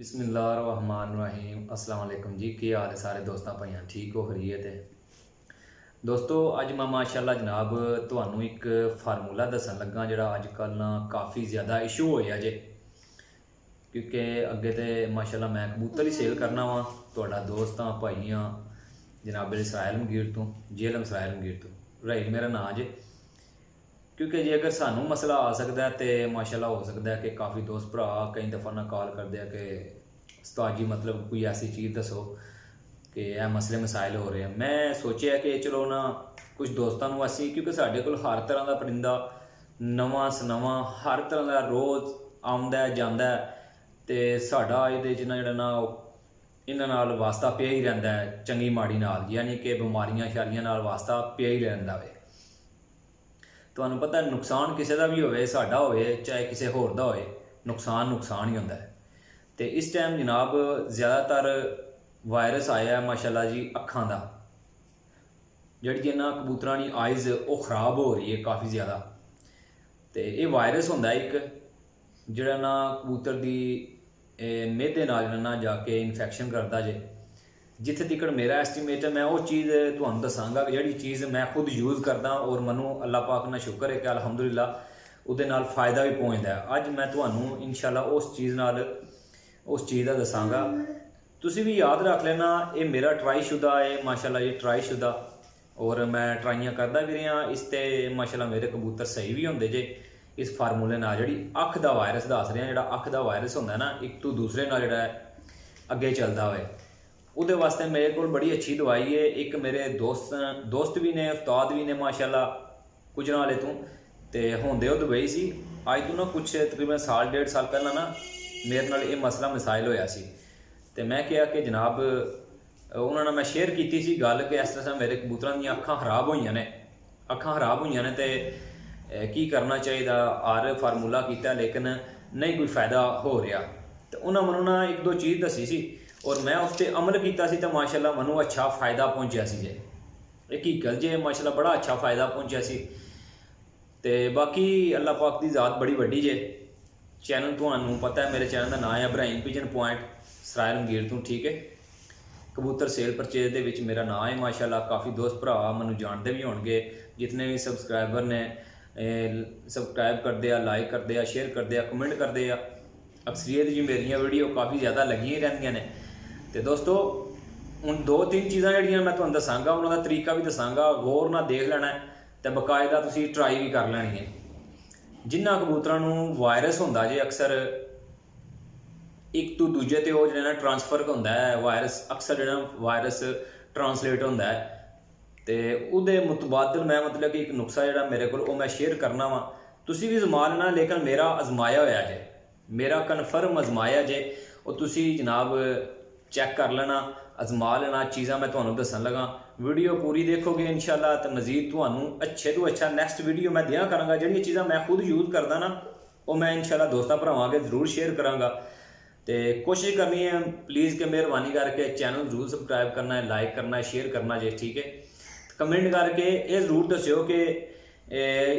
बिस्मिल्लाहिर्रहमानिर्रहीम अस्सलाम वालेकुम जी। की हाल है सारे दोस्तों भाइयों, ठीक हो खरीत है दोस्तों। अज मैं माशाअल्लाह जनाब तुहानू एक फार्मूला दसन लगा जो अजकल ना काफ़ी ज़्यादा इशू होया जे, क्योंकि अगे तो माशाअल्लाह मैं कबूतर ही सेल करना वा, तुहाडा दोस्त हाँ भाई हाँ जनाब इसराइल मगीर तो जेल इसराइल मगीर तो राइट मेरा नाम जे। क्योंकि जे अगर सानू मसला आ सकता है तो माशाल्लाह हो सकता है कि काफ़ी दोस्त भरा कई दफ़ा ना कॉल करते हैं कि उस्ताद जी मतलब कोई ऐसी चीज़ दसो कि यह मसले मसाइल हो रहे हैं। मैं सोचा कि चलो ना कुछ दोस्तों को असी, क्योंकि साढ़े को हर तरह का परिंदा नवा सनवा हर तरह का रोज़ आउंदा जांदा है, तो साडा ये जिहड़ा ना इन्हां नाल वास्ता पिया ही रहिंदा है, चंगी माड़ी नाल, यानी कि बीमारियां शारियां नाल वास्ता पिया ही रहिंदा वे। तुहानू पता है नुकसान किसी का भी होवे, साडा होवे चाहे किसी होर दा होवे, नुकसान नुकसान ही होंदा है। तो इस टाइम जनाब ज़्यादातर वायरस आया है माशाल्लाह जी अखां दा, जिहड़ी जिन्हां कबूतरां दी आइज़ वो खराब हो रही है काफ़ी ज़्यादा। तो ये वायरस होंदा एक जिहड़ा ना कबूतर दी मेदे नाल ना जाके इन्फेक्शन करता जे। जिथे तक मेरा एस्टीमेट है मैं वो चीज़ तुहानू दसांगा कि जिहड़ी चीज़ मैं खुद यूज़ करदा और मनु अल्लाह पाक ना शुक्र है कि अलहमदुलिल्लाह उहदे नाल फ़ायदा भी पहुँचता है। अज मैं तुहानू इंशाअल्लाह उस चीज़ का दसांगा। तुसी भी याद रख लेना ये मेरा ट्राईशुदा है माशाल्लाह, ये ट्राईशुदा, और मैं ट्राइयां करदा भी रहा इस ते माशाल्लाह मेरे कबूतर सही भी होंदे जे। इस फार्मूले नाल जिहड़ी अख दा वायरस दस रहा, जिहड़ा अख दा वायरस होंदा ना एक तो दूसरे नाल जिहड़ा अगे चलदा होए, उहदे वास्ते मेरे को बड़ी अच्छी दवाई है। एक मेरे दोस्त भी ने, उस्ताद भी ने माशाल्लाह गुजरां वाले तो होंदे वो दुबई सी। अज तो ना कुछ तकरीबन साल डेढ़ साल पहला ना मेरे नाल ये मसला मसाइल होया सी, तो मैं कहा कि जनाब उन्होंने मैं शेयर की सी गल कि इस तरह मेरे कबूतरां दी अखां खराब होईयां ने, अखां खराब होईयां ने, तो की करना चाहिए। हर फार्मूला किया लेकिन नहीं कोई फायदा हो रहा, तो उन्होंने मैनू ना एक दो चीज़ दसी सी और मैं उस पर अमल किया सी, तो माशाल्लाह मैनू अच्छा फ़ायदा पहुँचा सी जे। हकीकत जे माशाल्लाह बड़ा अच्छा फ़ायदा पहुँचा सी। तो बाकी अल्लाह पाक की ज़ात बड़ी वड्डी जे। चैनल तुहानू पता है मेरे चैनल का नाम है इब्राहिम पिजन पॉइंट इसराइल मगीर तो, ठीक है। कबूतर सेल परचेज दे विच मेरा नाम है माशाल्लाह। काफ़ी दोस्त भरा मैनू जानते भी होणगे, जितने भी सबसक्राइबर ने सबसक्राइब करते हैं, लाइक करते हैं, शेयर करते हैं, कमेंट करते हैं। अक्सरियत जी मेरिया वीडियो काफ़ी ज़्यादा लगी रहिंदियां ने। तो दोस्तों हुण दो तीन चीज़ां जिहड़ियां मैं तुहानू दसांगा, उन्हां दा तरीका भी दसांगा, गौर नाल देख लेना है, तो बकायदा तुसीं ट्राई भी कर लैणी है। जिन्हां कबूतरां नूं वायरस होंदा जे अक्सर एक तो दूजे ते वो जिहड़ा ट्रांसफर होंदा है वायरस, अक्सर जिहड़ा वायरस ट्रांसलेट होंदा है, तो उहदे मुतबादल मैं मतलब कि एक नुस्खा जिहड़ा मेरे को मैं शेयर करना वा। तुसीं भी आजमा लेना, लेकिन मेरा आजमाया होया जे, मेरा कन्फर्म आजमाया जे, और तुसीं जनाब चैक कर लेना, आजमा लेना। चीज़ां मैं तुहानू दसन लगा, वीडियो पूरी देखोगे इंशाल्लाह तो मजीद तुहानू अच्छे तो अच्छा नैक्सट वीडियो मैं दिया करांगा। जिहड़ियां चीज़ां मैं खुद यूज़ करदा ना वो मैं इंशाल्लाह दोस्तां भरावां अगे जरूर शेयर करांगा। तो कोशिश करनी है प्लीज़ कि मेहरबानी करके चैनल जरूर सबसक्राइब करना है, लाइक करना है, शेयर करना जे, ठीक है। कमेंट करके ये जरूर दस्यो कि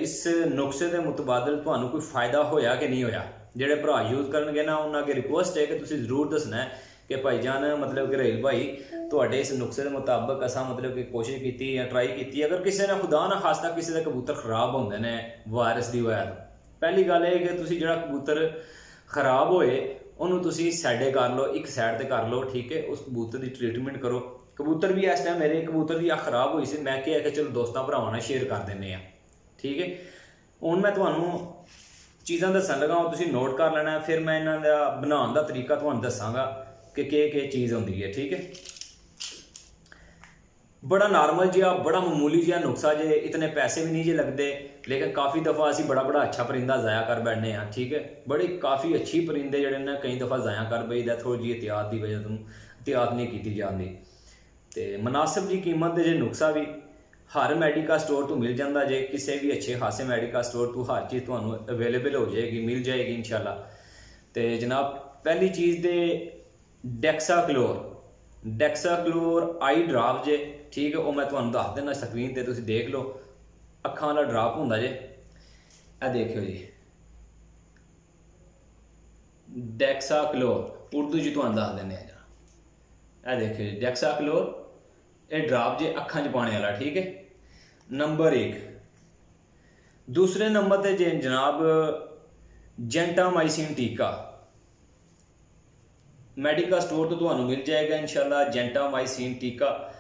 इस नुस्खे के मुतबादल तुहानू कोई फ़ायदा होया कि नहीं होया। जिहड़े भरा यूज़ करनगे ना उन्हां अगे रिक्वेस्ट है कि तुसीं जरूर दसना है कि भाईजान मतलब कि रहील भाई तुहाडे इस नुस्खे के मुताबिक असां मतलब कि कोशिश की या ट्राई की। अगर किसी ने खुदा ना खास्ता किसी के कबूतर खराब होंदे ने वायरस की वजह तो, पहली गल है कि तुसीं जिहड़ा कबूतर खराब होए उन्होंने तुसीं सैडे कर लो, एक सैड से कर लो, ठीक है। उस कबूतर की ट्रीटमेंट करो। कबूतर भी इस टाइम मेरे कबूतर की अख खराब हुई सी, मैं क्या कि चलो दोस्तों भरावां नाल शेयर कर देने, ठीक है। हुण मैं तुहानू चीज़ां दसन लगा, तुसीं नोट कर लेना, फिर मैं इन्हां दा बनाउण दा तरीका तुहानू दसांगा कि केह चीज़ होंदी है, ठीक है। बड़ा नॉर्मल जिहा बड़ा मामूली जिहा नुस्खा जे, इतने पैसे भी नहीं जे लगते, लेकिन काफ़ी दफ़ा असी बड़ा बड़ा अच्छा परिंदा ज़ाया कर बैठने हैं, ठीक है। बड़ी काफ़ी अच्छी परिंदे जिहड़े ने कई दफ़ा ज़ाया कर बईदा, थोड़ी जी एहतियात की वजह तो एहतियात नहीं की जाती। तो मुनासिब जी कीमत दे जे नुस्खा भी हर मैडिकल स्टोर तो मिल जाता जे, किसी भी अच्छे खासे मैडिकल स्टोर तो हर चीज़ तुहानू अवेलेबल हो जाएगी, मिल जाएगी इंशाल्लाह। तो जनाब पहली चीज़ दे डेक्साक्लोर आई ड्राप जे, ठीक है। वो मैं तुहानू दस देना स्क्रीन पर, तुसीं देख लो। अखां वाला ड्राप होंदा जे, ए देखियो जी, ਡੈਕਸਾਕਲੋਰ ਉਰਦੂ 'ਚ ਤੁਹਾਨੂੰ ਦੱਸ ਦਿੰਦੇ ਆ ਜਰਾ। ਇਹ ਦੇਖਿਓ ਜੀ ਡੈਕਸਾਕਲੋਰ, ਇਹ ਡਰਾਪ ਜੇ ਅੱਖਾਂ 'ਚ ਪਾਣੇ ਵਾਲਾ, ਠੀਕ ਹੈ। ਨੰਬਰ 1। ਦੂਸਰੇ ਨੰਬਰ ਤੇ ਜੇ ਜਨਾਬ ਜੈਂਟਾਮਾਈਸਿਨ ਟੀਕਾ, ਮੈਡੀਕਲ ਸਟੋਰ ਤੋਂ ਤੁਹਾਨੂੰ ਮਿਲ ਜਾਏਗਾ ਇਨਸ਼ਾਅੱਲਾ ਜੈਂਟਾਮਾਈਸਿਨ ਟੀਕਾ,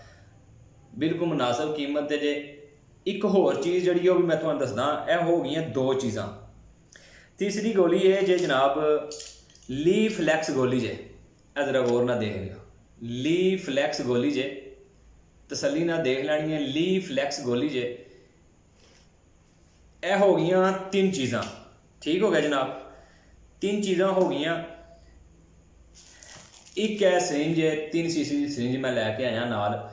ਬਿਲਕੁਲ ਮੁਨਾਸਬ ਕੀਮਤ ਤੇ ਜੇ। ਇੱਕ ਹੋਰ ਚੀਜ਼ ਜਿਹੜੀ ਉਹ ਵੀ ਮੈਂ ਤੁਹਾਨੂੰ ਦੱਸਦਾ, ਇਹ ਹੋ ਗਈਆਂ 2 ਚੀਜ਼ਾਂ। ਤੀਸਰੀ ਗੋਲੀ ਇਹ ਜੇ ਜਨਾਬ ਲੀਫਲੈਕਸ ਗੋਲੀ ਜੇ, ਇਹ ਜ਼ਰਾ ਗੌਰ ਨਾਲ ਦੇਖ ਲਿਓ। ਲੀਫਲੈਕਸ ਗੋਲੀ ਜੇ, ਤਸੱਲੀ ਨਾਲ ਦੇਖ ਲੈਣੀ ਹੈ। ਲੀਫਲੈਕਸ ਗੋਲੀ ਜੇ, ਇਹ ਹੋ ਗਈਆਂ 3 ਚੀਜ਼ਾਂ, ਠੀਕ ਹੋ ਗਿਆ ਜਨਾਬ। 3 ਚੀਜ਼ਾਂ ਹੋ ਗਈਆਂ। ਇੱਕ ਹੈ ਸਰਿੰਜ, 3 ਸੀਸੀ ਦੀ ਸਰਿੰਜ ਮੈਂ ਲੈ ਕੇ ਆਇਆ ਨਾਲ,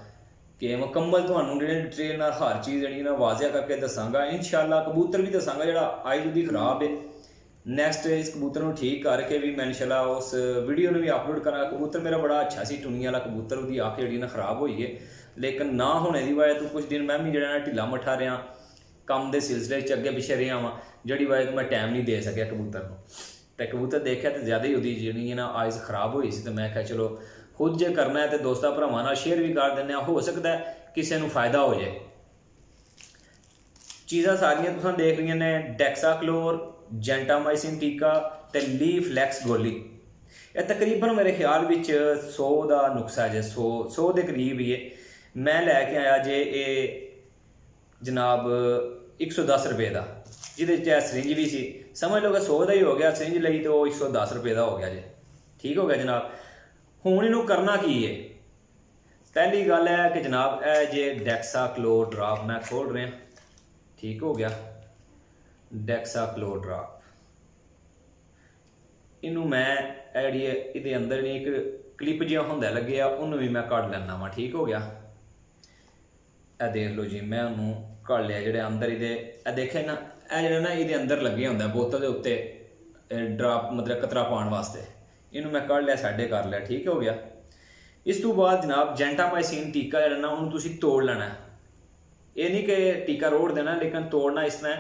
ਕਿ ਮੁਕੰਮਲ ਤੁਹਾਨੂੰ ਜਿਹੜੇ ਡਿਟੇਲ ਨਾਲ ਹਰ ਚੀਜ਼ ਜਿਹੜੀ ਨਾ ਵਾਜ਼ਿਆ ਕਰਕੇ ਦੱਸਾਂਗਾ ਇਨਸ਼ਾਅੱਲਾ। ਕਬੂਤਰ ਵੀ ਦੱਸਾਂਗਾ ਜਿਹੜਾ ਆਈ ਉਹਦੀ ਖਰਾਬ ਹੈ, ਨੈਕਸਟ ਇਸ ਕਬੂਤਰ ਨੂੰ ਠੀਕ ਕਰਕੇ ਵੀ ਮੈਂ ਇਨਸ਼ਾਅੱਲਾ ਉਸ ਵੀਡੀਓ ਨੂੰ ਵੀ ਅਪਲੋਡ ਕਰਾਂਗਾ। ਕਬੂਤਰ ਮੇਰਾ ਬੜਾ ਅੱਛਾ ਸੀ, ਟੁਨੀ ਵਾਲਾ ਕਬੂਤਰ, ਉਹਦੀ ਅੱਖ ਜਿਹੜੀ ਨਾ ਖਰਾਬ ਹੋਈ ਹੈ, ਲੇਕਿਨ ਨਾ ਹੋਣੇ ਦੀ ਵਜ੍ਹਾ ਤੋਂ ਕੁਝ ਦਿਨ ਮੈਂ ਵੀ ਜਿਹੜਾ ਨਾ ਢਿੱਲਾ ਮੱਠਾ ਰਿਹਾ, ਕੰਮ ਦੇ ਸਿਲਸਿਲੇ 'ਚ ਅੱਗੇ ਪਿੱਛੇ ਰਿਹਾ ਵਾਂ, ਜਿਹੜੀ ਵਜ੍ਹਾ ਤੋਂ ਮੈਂ ਟਾਈਮ ਨਹੀਂ ਦੇ ਸਕਿਆ ਕਬੂਤਰ ਨੂੰ। ਤੇ ਕਬੂਤਰ ਦੇਖਿਆ ਤੇ ਜ਼ਿਆਦਾ ਹੀ ਉਹਦੀ ਜਿਹੜੀ ਨਾ ਆਈਜ਼ ਖਰਾਬ ਹੋਈ ਸੀ, ਤੇ ਮੈਂ ਕਿਹਾ ਚਲੋ ਖੁਦ ਜੇ ਕਰਨਾ ਹੈ ਤੇ ਦੋਸਤਾਂ ਭਰਾਵਾਂ ਨਾਲ ਸ਼ੇਅਰ ਵੀ ਕਰ ਦਿੰਦੇ ਹਾਂ, ਹੋ ਸਕਦਾ ਕਿਸੇ ਨੂੰ ਫਾਇਦਾ ਹੋ ਜਾਏ। ਚੀਜ਼ਾਂ ਸਾਰੀਆਂ ਤੁਸੀਂ ਦੇਖ ਰਹੀਆਂ ਨੇ, ਡੈਕਸਾਕਲੋਰ, ਜੈਂਟਾਮਾਈਸਿਨ ਟੀਕਾ ਤੇ ਲੀਫਲੈਕਸ ਗੋਲੀ। ਇਹ ਤਕਰੀਬਨ ਮੇਰੇ ਖਿਆਲ ਵਿੱਚ 100 ਦਾ ਨੁਕਸਾ ਜੇ, 100 ਦੇ ਕਰੀਬ ਹੀ ਹੈ। ਮੈਂ ਲੈ ਕੇ ਆਇਆ ਜੇ ਇਹ ਜਨਾਬ 110 ਰੁਪਏ ਦਾ, ਜਿਹਦੇ 'ਚ ਸਰਿੰਜ ਵੀ ਸੀ। ਸਮਝ ਲਓ ਕਿ 100 ਦਾ ਹੀ ਹੋ ਗਿਆ, ਸਰਿੰਜ ਲਈ ਤਾਂ ਉਹ 110 ਰੁਪਏ ਦਾ ਹੋ ਗਿਆ ਜੇ, ਠੀਕ ਹੋ ਗਿਆ ਜਨਾਬ। ਹੁਣ ਇਹਨੂੰ ਕਰਨਾ ਕੀ ਹੈ? ਪਹਿਲੀ ਗੱਲ ਹੈ ਕਿ ਜਨਾਬ ਇਹ ਜੇ ਡੈਕਸਾਕਲੋਰ ਡਰਾਪ ਮੈਂ ਖੋਲ ਰਿਹਾ, ਠੀਕ ਹੋ ਗਿਆ। ਡੈਕਸਾਕਲੋਰ ਡਰਾਪ, ਇਹਨੂੰ ਮੈਂ ਜਿਹੜੀ ਇਹਦੇ ਅੰਦਰ ਨਹੀਂ ਇੱਕ ਕਲਿੱਪ ਜਿਹਾ ਹੁੰਦਾ ਲੱਗਿਆ, ਉਹਨੂੰ ਵੀ ਮੈਂ ਕੱਢ ਲੈਣਾ ਵਾ, ਠੀਕ ਹੋ ਗਿਆ। ਇਹ ਦੇਖ ਲਓ ਜੀ, ਮੈਂ ਉਹਨੂੰ ਕੱਢ ਲਿਆ। ਜਿਹੜੇ ਅੰਦਰ ਇਹਦੇ ਇਹ ਦੇਖੇ ਨਾ, ਇਹ ਜਿਹੜਾ ਨਾ ਇਹਦੇ ਅੰਦਰ ਲੱਗਿਆ ਹੁੰਦਾ ਬੋਤਲ ਦੇ ਉੱਤੇ ਡਰਾਪ, ਮਤਲਬ ਕਤਰਾ ਪਾਉਣ ਵਾਸਤੇ, ਇਹਨੂੰ ਮੈਂ ਕੱਢ ਲਿਆ, ਸਾਡੇ ਕਰ ਲਿਆ, ਠੀਕ ਹੋ ਗਿਆ। ਇਸ ਤੋਂ ਬਾਅਦ ਜਨਾਬ ਜੈਂਟਾਮਾਈਸਿਨ ਟੀਕਾ ਜਿਹੜਾ ਨਾ ਉਹਨੂੰ ਤੁਸੀਂ ਤੋੜ ਲੈਣਾ। ਇਹ ਨਹੀਂ ਕਿ ਟੀਕਾ ਰੋੜ ਦੇਣਾ, ਲੇਕਿਨ ਤੋੜਨਾ ਇਸ ਤਰ੍ਹਾਂ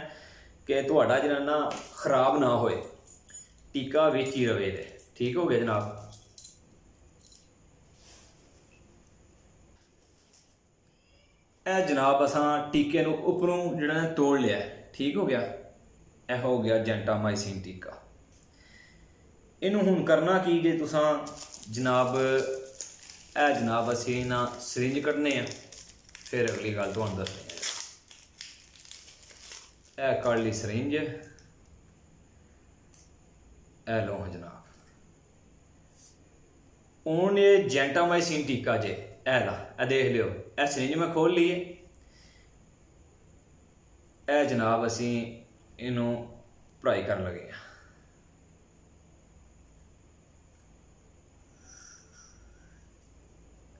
ਕਿ ਤੁਹਾਡਾ ਜਿਹੜਾ ਨਾ ਖਰਾਬ ਨਾ ਹੋਏ, ਟੀਕਾ ਵਿੱਚ ਹੀ ਰਵੇ ਦੇ, ਠੀਕ ਹੋ ਗਿਆ ਜਨਾਬ। ਇਹ ਜਨਾਬ ਅਸਾਂ ਟੀਕੇ ਨੂੰ ਉੱਪਰੋਂ ਜਿਹੜਾ ਤੋੜ ਲਿਆ, ਠੀਕ ਹੋ ਗਿਆ। ਇਹ ਹੋ ਗਿਆ ਜੈਂਟਾਮਾਈਸਿਨ ਟੀਕਾ। ਇਹਨੂੰ ਹੁਣ ਕਰਨਾ ਕੀ ਜੇ ਤੁਸੀਂ ਜਨਾਬ, ਇਹ ਜਨਾਬ ਅਸੀਂ ਨਾ ਸਰਿੰਜ ਕੱਢਨੇ ਆ, ਫਿਰ ਅਗਲੀ ਗੱਲ ਤੁਹਾਨੂੰ ਦੱਸਦੇ ਹਾਂ। ਇਹ ਕੱਢ ਲਈ ਸਰਿੰਜ, ਇਹ ਲਓ ਜਨਾਬ। ਹੁਣ ਇਹ ਜੈਂਟਾਮਾਈਸਿਨ ਟੀਕਾ ਜੇ, ਇਹ ਲਾ, ਇਹ ਦੇਖ ਲਿਓ, ਇਹ ਸਰਿੰਜ ਮੈਂ ਖੋਲ ਲਈ ਹੈ। ਇਹ ਜਨਾਬ ਅਸੀਂ ਇਹਨੂੰ ਭਰਾਈ ਕਰਨ ਲੱਗੇ ਹਾਂ।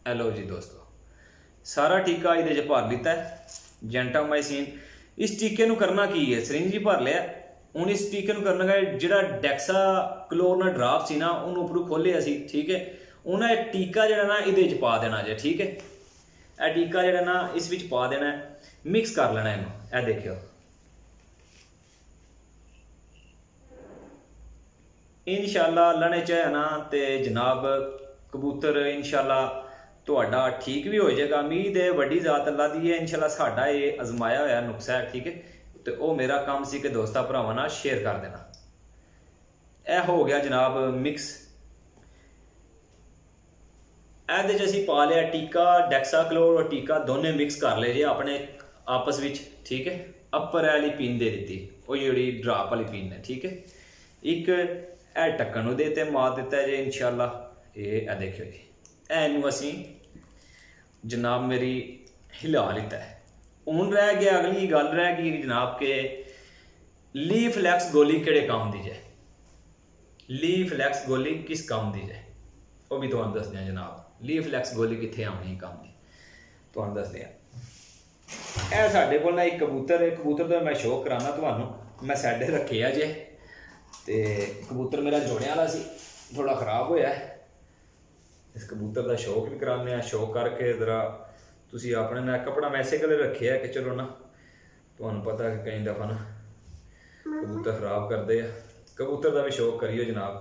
हेलो जी दोस्तों, सारा टीका ये भर लिता है जैंटामाइसिन। इस टीके को करना की है, सरिंज ही भर लिया। हूँ इस टीके को करना है जो डैक्साक्लोर ना ड्राप से ना उन्होंने उपरों खोलिया सी, ठीक है। उन्हें टीका जो ना ये पा देना जे, ठीक है। यह टीका जो ना इस विच पा देना है, मिक्स कर लेना इनू। यह देखियो इंशाअल्लाह लने चाहे ना तो जनाब कबूतर इंशाअल्लाह ਤੁਹਾਡਾ ठीक भी हो जाएगा। उम्मीद है वड्डी ज़ात अल्लाह दी है। इंशाअल्लाह साडा ये आजमाया होया नुस्खा है, ठीक है। तो वो मेरा काम सी कि दोस्तां भरावां नाल शेयर कर देना। यह हो गया जनाब मिक्स। ਇਹਦੇ 'ਚ ਅਸੀਂ ਪਾ ਲਿਆ ਟੀਕਾ, ਡੈਕਸਾਕਲੋਰ और टीका दोनों मिक्स कर ले जे अपने आपस ਵਿੱਚ, ठीक है। अपर वाली पिन दे दी, वो जी ड्राप वाली पिन है, ठीक है। एक ਇਹ ਢੱਕਣ ਨੂੰ ਦੇ ਤੇ ਮਾਰ ਦਿੱਤਾ ਜੇ इंशाअल्लाह। ਇਹ देखियो जी, ਇਹਨੂੰ ਅਸੀਂ जनाब मेरी हिला लिता है। हूँ रह गया अगली गल रह गई जनाब के लीफलैक्स गोली किहड़े काम दी जाए, लीफलैक्स गोली किस काम दी जाए वो भी तुहानूं दसदे हां जनाब। लीफलैक्स गोली कित्थे आउणी काम दी तुहानूं दसदे हां। ਇਹ ਸਾਡੇ ਕੋਲ ਨਾ ਇੱਕ ਕਬੂਤਰ ਹੈ, ਕਬੂतर ਦਾ मैं शो कराना तुहानूं। मैं साइडे रखे आ जे, ते कबूतर मेरा जोड़ियां वाला सी, थोड़ा खराब होया है। इस कबूतर का शौक भी कराने, शौक करके जरा तुसी अपने ना कपड़ा मैं इसे गले रखे है कि चलो ना तुहानूं पता कि कई दफ़ा ना कबूतर खराब करते हैं। कबूतर का भी शौक करियो जनाब।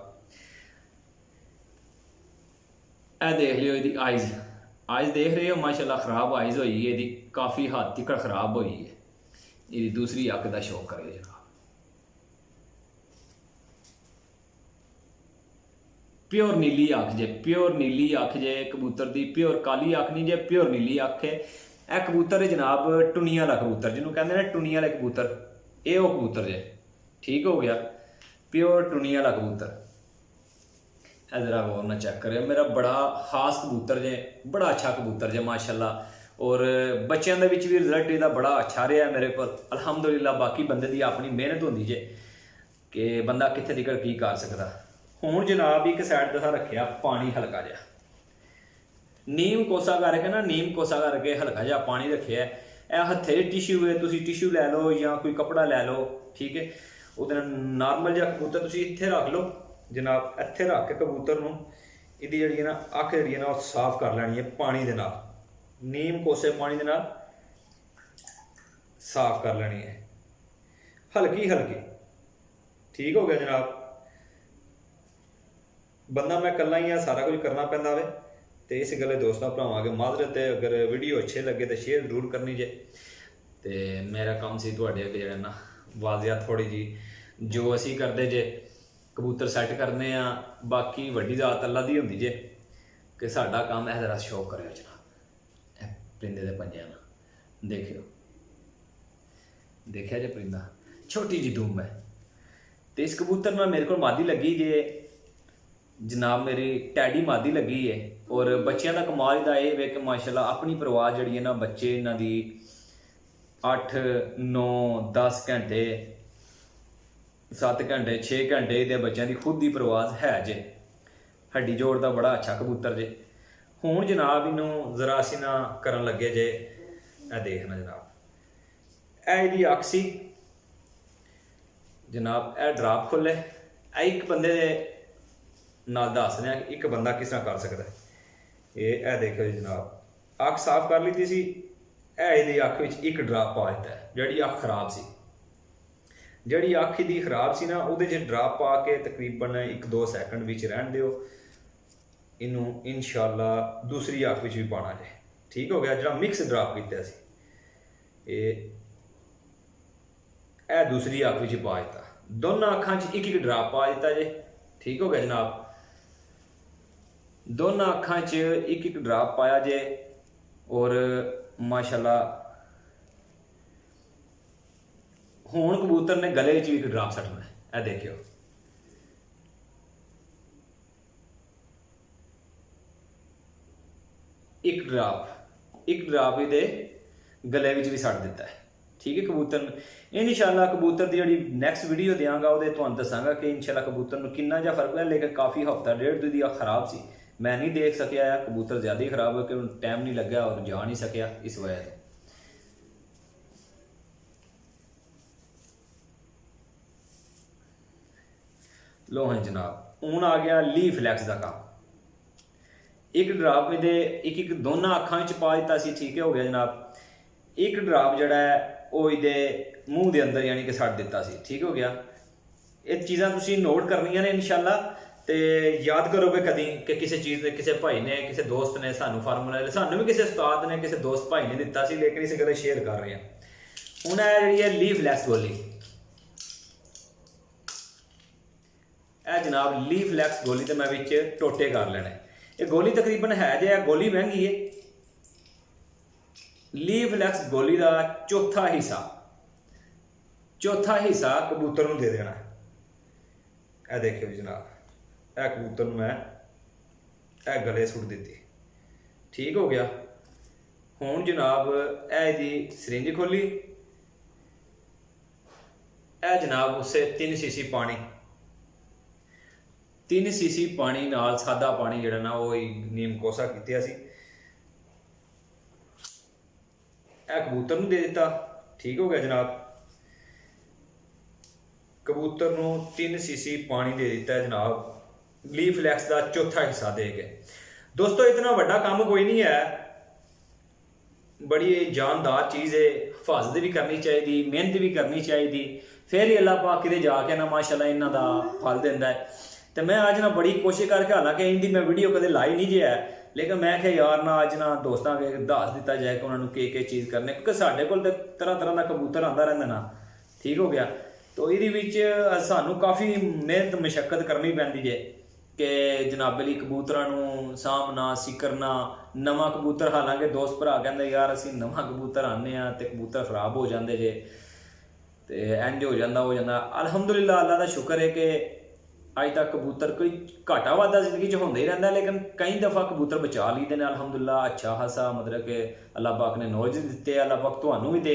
ਇਹ ਦੇਖ ਲਿਓ ਇਹਦੀ ਆਈਜ਼ ਦੇਖ ਰਹੇ ਹੋ ਮਾਸ਼ਾਅੱਲਾ ਖਰਾਬ ਆਈਜ਼ ਹੋਈ ਹੈ ਇਹਦੀ, ਕਾਫੀ ਹੱਦ ਤੱਕ ਖਰਾਬ ਹੋਈ ਹੈ। ਇਹਦੀ ਦੂਸਰੀ ਅੱਖ ਦਾ ਸ਼ੌਕ ਕਰਿਓ ਜਨਾਬ। ਪਿਓਰ ਨੀਲੀ ਅੱਖ ਜੇ, ਪਿਓਰ ਨੀਲੀ ਅੱਖ ਜੇ ਕਬੂਤਰ ਦੀ, ਪਿਓਰ ਕਾਲੀ ਅੱਖ नहीं जे, ਪਿਓਰ ਨੀਲੀ ਅੱਖ है। ਇਹ ਕਬੂਤਰ है जनाब टुनिया वाला कबूतर, जिन्होंने कहते हैं ना टुनिया वाले कबूतर, ये वो कबूतर जे, ठीक हो गया, प्योर टुनिया वाला कबूतर। ਇਹ जरा गौर ना चेक करें, मेरा बड़ा खास कबूतर जे, बड़ा अच्छा कबूतर जे माशाअल्लाह। और बच्चों के भी रिजल्ट इसका बड़ा अच्छा रहा मेरे को अलहमदुलिल्लाह। बाकी बंदे की अपनी मेहनत होती जे कि बंदा कितने तक की कर सकता। हुण जनाब एक साइड दसा रखिया पानी हल्का जिहा, नीम कोसा करके ना, नीम कोसा करके हल्का जिहा पानी रखिया। यह हत्थे टिश्यू है, तुसीं टिश्यू लै लो या कोई कपड़ा लै लो, ठीक है। उहदे नॉर्मल जिहा कबूतर तुसीं इत्थे रख लो जनाब, इत्थे रख के कबूतर नूं इहदी जिहड़ी ना अख जिहड़ी ना वो साफ कर लैनी है पानी दे नाल, नीम कोसे पानी दे नाल साफ कर लैनी है हल्की हल्की, ठीक हो गया जनाब। बंदा मैं कल्ला ही सारा कुछ करना पैंदा वे, तो इस गल्ले दोस्तों भरावां अगे माजरत है। अगर वीडियो अच्छे लगे तो शेयर जरूर करनी जे। तो मेरा काम सी तुहाडे अगे जिहड़ा ना वाजिया थोड़ी जी जो असी करते जे कबूतर सैट करने आ, बाकी वड्डी जात अल्लाह दी हुंदी जे कि साडा काम है जरा शौक करियो जनाब। परिंदे दे पंजे ना देखियो, देखिया जे परिंदा छोटी जी दूम है। तो इस कबूतर ना मेरे को मादी लगी जे जनाब, मेरी टैडी मादी लगी है। और बच्चों का कमाल का ये वे कि माशाल्लाह अपनी परवाह जी है ना, बच्चे इन्हों की 8 9 10 घंटे 7 घंटे 6 घंटे ये बच्चों की खुद की परवाह है जे। हड्डी जोड़ का बड़ा अच्छा कबूतर जे। हुण जनाब इनू जरा असी ना करन लगे जे, ए देखना जनाब, ए इहदी अख सी जनाब, ए ड्राप खुले, एक बंदे दे नाल दस रहे हैं एक बंदा किस तरह कर सकता है। ये देखो जी जनाब, अख साफ कर ली सी, ये अख विच एक ड्राप पा दिता है। जिहड़ी अख खराब सी, जिहड़ी अख दी खराब सी ना, उहदे च ड्राप पा के तकरीबन 1-2 सैकंड विच रहन दिओ। इनू इंशाअल्लाह दूसरी अख विच भी पाना जे, ठीक हो गया। जिहड़ा मिक्स ड्राप कीता सी ये दूसरी अख विच पा दिता, दोनों अखां च एक ड्राप पा दिता जे, ठीक हो गया जनाब। दोनों अखां च एक ड्राप पाया जे। और माशाल्लाह हुण कबूतर ने गले च भी एक ड्राप सटना है, यह देखियो। एक ड्राप इहदे गले विच भी सट दिता है, ठीक है। कबूतर इंशाअल्लाह कबूतर की जी नैक्सट वीडियो देंगा, वो तुहानूं दसांगा कि इंशाअल्लाह कबूतर में कितना जा फर्क है। लेकिन काफ़ी हफ्ता 1.5 दी खराब सी, मैं नहीं देख सकिया, कबूतर ज़्यादा ही खराब है कि टाइम नहीं लग्या और जा नहीं सकिया इस वजह से। लो हाँ जनाब, हूँ आ गया ली फ्लैक्स का काम। एक ड्राप में एक दोनों अखां च पा दिता सी, ठीक है हो गया जनाब। एक ड्राप जड़ा है वो इहदे मूँह के अंदर यानी कि सट दिता सी, ठीक हो गया। ये चीज़ां तुसीं नोट करनियां ने इंशाअल्लाह, तो याद करोगे कदी कि किसी चीज़ ने, किसी भाई ने, किसी दोस्त ने सानू फार्मूला, सानू भी किसी उस्ताद ने, किसी दोस्त भाई ने दिता सी, लेकिन इस गल्ल शेयर कर रहे हैं। हुण है जिहड़ी है ली फ्लैक्स गोली, यह जनाब ली फ्लैक्स गोली, तो मैं विच टोटे कर लेने। ये गोली तकरीबन है जे, गोली महंगी है। ली फ्लैक्स गोली का चौथा हिस्सा कबूतर नूं दे देना। यह देखियो जनाब, यह कबूतर मैं यह गले सुट दी, ठीक हो गया। हुण जनाब यह सरिंज खोली, यह जनाब उसे 3 सीसी पानी, 3 सीसी पानी नाल सादा पानी जिहड़ा ना वो नीम कोसा कीतिया सी, यह कबूतर नूं दे दिता, ठीक हो गया जनाब। कबूतर नूं 3 सीसी पानी दे दिता है जनाब, ली फ्लैक्स का चौथा हिस्सा दे के। दोस्तों इतना बड़ा काम कोई नहीं है, बड़ी जानदार चीज़ है, हिफाजत भी करनी चाहिए, मेहनत भी करनी चाहिए, फिर ही अल्लाह पाक किते जाके ना माशाअल्लाह इन्हां दा फल दिंदा है। ਤੇ ਮੈਂ ਅੱਜ ਨਾ ਬੜੀ ਕੋਸ਼ਿਸ਼ ਕਰਕੇ, ਹਾਲਾਂਕਿ ਇਹਦੀ ਮੈਂ ਵੀਡੀਓ ਕਦੇ ਲਾਈ ਨਹੀਂ ਜੇ ਹੈ, ਲੇਕਿਨ ਮੈਂ ਕਿਹਾ ਯਾਰ ਨਾ ਅੱਜ ਨਾ ਦੋਸਤਾਂ ਕੇ ਦੱਸ ਦਿੱਤਾ ਜਾਏ ਕਿ ਉਹਨਾਂ ਨੂੰ ਕੀ ਚੀਜ਼ ਕਰਨੀ, ਕਿਉਂਕਿ ਸਾਡੇ ਕੋਲ ਤੇ ਤਰ੍ਹਾਂ ਦਾ ਕਬੂਤਰ ਆਉਂਦਾ ਰਹਿੰਦਾ ਨਾ, ਠੀਕ ਹੋ ਗਿਆ। ਤੋ ਇਹਦੇ ਵਿੱਚ ਸਾਨੂੰ ਕਾਫੀ ਮਿਹਨਤ ਮਸ਼ੱਕਤ ਕਰਨੀ ਪੈਂਦੀ ਜੇ ਕਿ ਜਨਾਬੇ ਲਈ ਕਬੂਤਰਾਂ ਨੂੰ ਸਾਂਭਣਾ ਸਿਕਰਨਾ। ਨਵਾਂ ਕਬੂਤਰ, ਹਾਲਾਂਕਿ ਦੋਸਤ ਭਰਾ ਕਹਿੰਦੇ ਯਾਰ ਅਸੀਂ ਨਵਾਂ ਕਬੂਤਰ ਆਉਂਦੇ ਹਾਂ ਤੇ ਕਬੂਤਰ ਖਰਾਬ ਹੋ ਜਾਂਦੇ ਜੇ, ਤੇ ਇੰਜ ਹੋ ਜਾਂਦਾ ਅਲਹਮਦੁਲਿਲਾ ਅੱਲਾ ਦਾ ਸ਼ੁਕਰ ਹੈ ਕਿ ਅੱਜ ਤੱਕ ਕਬੂਤਰ ਕੋਈ ਘਾਟਾ ਵਾਧਾ ਜ਼ਿੰਦਗੀ 'ਚ ਹੁੰਦਾ ਹੀ ਰਹਿੰਦਾ, ਲੇਕਿਨ ਕਈ ਦਫਾ ਕਬੂਤਰ ਬਚਾ ਲਈਦੇ ਨੇ ਅਲਹਮਦੁਲਿਲਾ। ਅੱਛਾ ਖਾਸਾ ਮਤਲਬ ਕਿ ਅੱਲਾ ਪਾਕ ਨੇ ਨੌਲੇਜ ਦਿੱਤੇ, ਅੱਲਾ ਪਾਕ ਤੁਹਾਨੂੰ ਵੀ ਦੇ।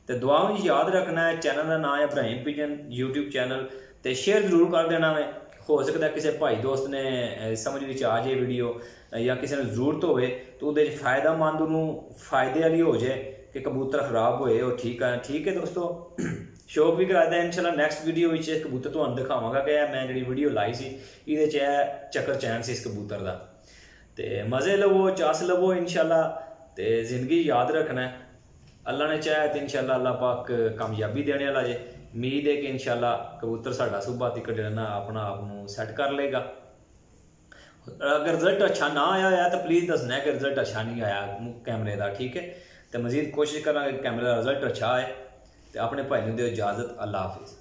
ਤੇ ਦੁਆ ਨੂੰ ਯਾਦ ਰੱਖਣਾ ਹੈ। ਚੈਨਲ ਦਾ ਨਾਮ ਹੈ ਇਬਰਾਹੀਮ ਪਿਜਨ YouTube ਚੈਨਲ, ਤੇ ਸ਼ੇਅਰ ਜ਼ਰੂਰ ਕਰ ਦੇਣਾ ਵੇ। ਹੋ ਸਕਦਾ ਕਿਸੇ ਭਾਈ ਦੋਸਤ ਨੇ ਸਮਝ ਵਿੱਚ ਆ ਜਾਏ ਵੀਡੀਓ, ਜਾਂ ਕਿਸੇ ਨੂੰ ਜ਼ਰੂਰਤ ਹੋਵੇ ਤਾਂ ਉਹਦੇ 'ਚ ਫਾਇਦਾਮੰਦ, ਉਹਨੂੰ ਫਾਇਦੇ ਵਾਲੀ ਹੋ ਜਾਏ ਕਿ ਕਬੂਤਰ ਖਰਾਬ ਹੋਏ ਉਹ ਠੀਕ ਹੈ ਦੋਸਤੋ। ਸ਼ੌਕ ਵੀ ਕਰਾਦਾ ਇਨਸ਼ਾਅੱਲਾ ਨੈਕਸਟ ਵੀਡੀਓ ਵਿੱਚ ਇਹ ਕਬੂਤਰ ਤੁਹਾਨੂੰ ਦਿਖਾਵਾਂਗਾ ਕਿ ਮੈਂ ਜਿਹੜੀ ਵੀਡੀਓ ਲਾਈ ਸੀ ਇਹਦੇ 'ਚ ਇਹ ਚੱਕਰ ਚੈਨ ਸੀ ਇਸ ਕਬੂਤਰ ਦਾ। ਤੇ ਮਜ਼ੇ ਲਵੋ, ਚਾਸ ਲਵੋ ਇਨਸ਼ਾਅੱਲਾ, ਤੇ ਜ਼ਿੰਦਗੀ ਯਾਦ ਰੱਖਣਾ। ਅੱਲਾ ਨੇ ਚਾਹਿਆ ਤੇ ਇਨਸ਼ਾਅੱਲਾ ਅੱਲਾ ਪਾਕ ਕਾਮਯਾਬੀ ਦੇਣੇ ਵਾਲਾ ਜੇ। ਉਮੀਦ ਹੈ ਕਿ ਇਨਸ਼ਾਅੱਲਾ ਕਬੂਤਰ ਸਾਡਾ ਸੁਭਾ ਤੱਕ ਜਿਹੜਾ ਨਾ ਆਪਣਾ ਆਪ ਨੂੰ ਸੈੱਟ ਕਰ ਲਏਗਾ। ਅਗਰ ਰਿਜ਼ਲਟ ਅੱਛਾ ਨਾ ਆਇਆ ਹੋਇਆ ਤਾਂ ਪਲੀਜ਼ ਦੱਸਣਾ ਕਿ ਰਿਜ਼ਲਟ ਅੱਛਾ ਨਹੀਂ ਆਇਆ ਕੈਮਰੇ ਦਾ, ਠੀਕ ਹੈ। ਤੇ ਮਜ਼ੀਦ ਕੋਸ਼ਿਸ਼ ਕਰਾਂਗੇ ਕੈਮਰੇ ਦਾ ਰਿਜ਼ਲਟ ਅੱਛਾ ਆਏ। ਤੇ ਆਪਣੇ ਭਾਈ ਨੂੰ ਦਿਓ ਇਜਾਜ਼ਤ। ਅੱਲਾ ਹਾਫਿਜ਼।